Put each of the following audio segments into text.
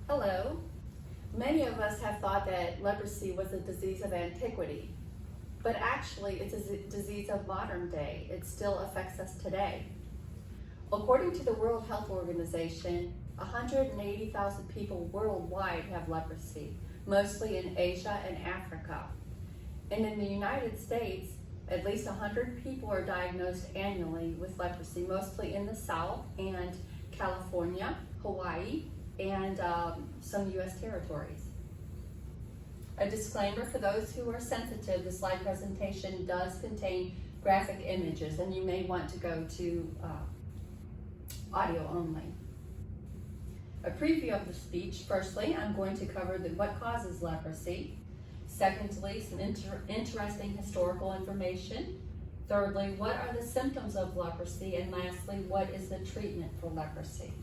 Hello. Many of us have thought that leprosy was a disease of antiquity, but actually it's a disease of modern day. It still affects us today. According to the World Health Organization, 180,000 people worldwide have leprosy, mostly in Asia and Africa. And in the United States, at least 100 people are diagnosed annually with leprosy, mostly in the South and California, Hawaii, and some U.S. territories. A disclaimer for those who are sensitive, this slide presentation does contain graphic images, and you may want to go to audio only. A preview of the speech. Firstly, I'm going to cover what causes leprosy. Secondly, some interesting historical information. Thirdly, what are the symptoms of leprosy? And lastly, what is the treatment for leprosy?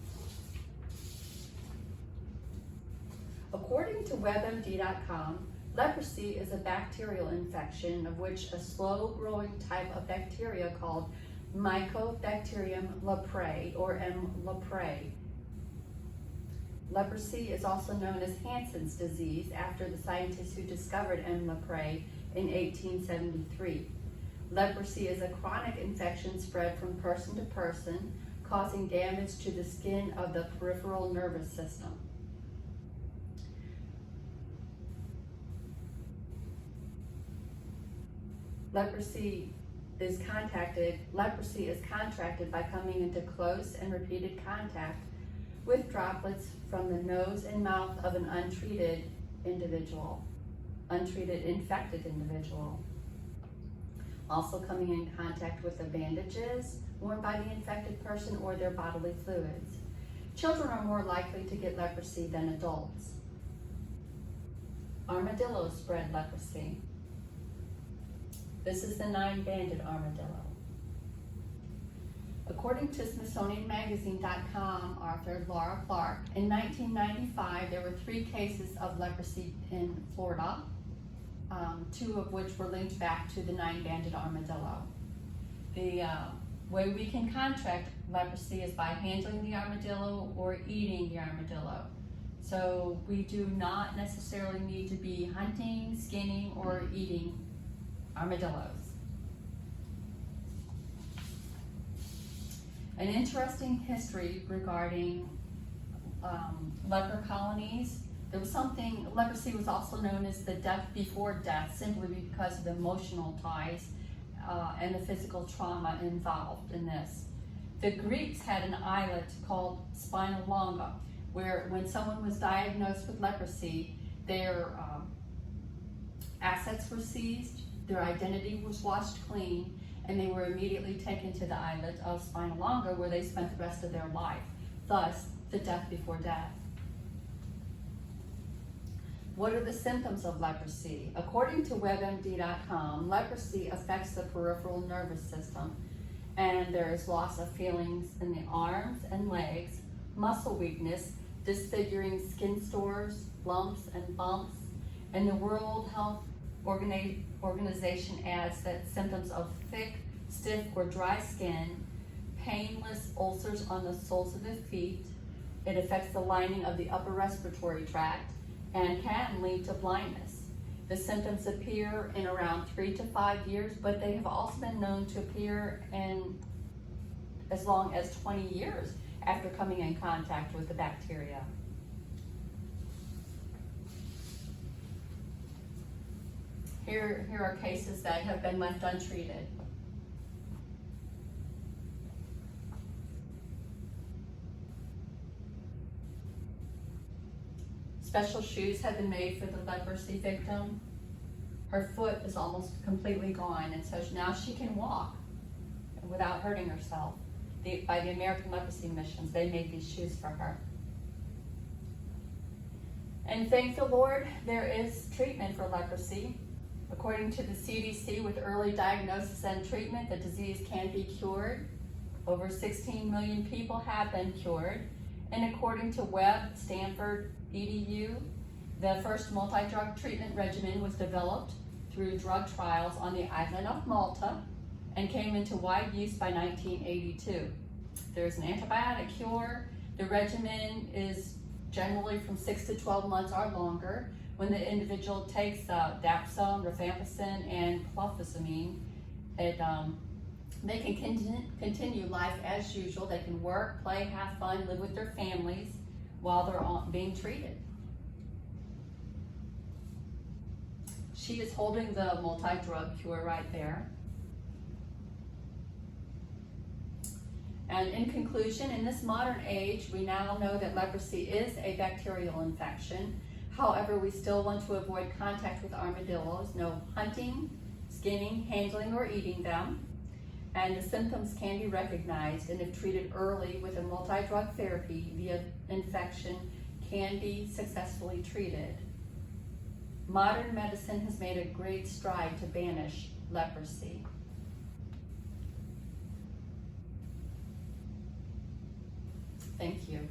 According to WebMD.com, leprosy is a bacterial infection of which a slow-growing type of bacteria called Mycobacterium leprae, or M. leprae. Leprosy is also known as Hansen's disease after the scientist who discovered M. leprae in 1873. Leprosy is a chronic infection spread from person to person, causing damage to the skin of the peripheral nervous system. Leprosy is contracted by coming into close and repeated contact with droplets from the nose and mouth of an untreated infected individual. Also coming in contact with the bandages worn by the infected person or their bodily fluids. Children are more likely to get leprosy than adults. Armadillos spread leprosy. This is the 9-banded armadillo. According to SmithsonianMagazine.com author Laura Clark, in 1995 there were 3 cases of leprosy in Florida, 2 of which were linked back to the 9-banded armadillo. The way we can contract leprosy is by handling the armadillo or eating the armadillo. So we do not necessarily need to be hunting, skinning, or eating armadillos. An interesting history regarding leper colonies. Leprosy was also known as the death before death, simply because of the emotional ties and the physical trauma involved in this. The Greeks had an islet called spina longa, where when someone was diagnosed with leprosy, their assets were seized, their identity was washed clean, and they were immediately taken to the islet of spina longa, where they spent the rest of their life. Thus, the death before death. What are the symptoms of leprosy? According to WebMD.com, leprosy affects the peripheral nervous system, and there is loss of feelings in the arms and legs, muscle weakness, disfiguring skin sores, lumps and bumps, and the World Health Organization adds that symptoms of thick, stiff, or dry skin, painless ulcers on the soles of the feet. It affects the lining of the upper respiratory tract and can lead to blindness. The symptoms appear in around 3 to 5 years, but they have also been known to appear in as long as 20 years after coming in contact with the bacteria. Here are cases that have been left untreated. Special shoes have been made for the leprosy victim. Her foot is almost completely gone, and so now she can walk without hurting herself. By the American Leprosy Missions, they made these shoes for her. And thank the Lord, there is treatment for leprosy. According to the CDC, with early diagnosis and treatment, the disease can be cured. Over 16 million people have been cured. And according to Webb, Stanford, EDU, the first multi-drug treatment regimen was developed through drug trials on the island of Malta and came into wide use by 1982. There's an antibiotic cure. The regimen is generally from 6 to 12 months or longer. When the individual takes dapsone, rifampicin, and clofazimine, they can continue life as usual. They can work, play, have fun, live with their families while they're being treated. She is holding the multi-drug cure right there. And in conclusion, in this modern age, we now know that leprosy is a bacterial infection. However, we still want to avoid contact with armadillos, no hunting, skinning, handling, or eating them. And the symptoms can be recognized, and if treated early with a multi-drug therapy, the infection can be successfully treated. Modern medicine has made a great stride to banish leprosy. Thank you.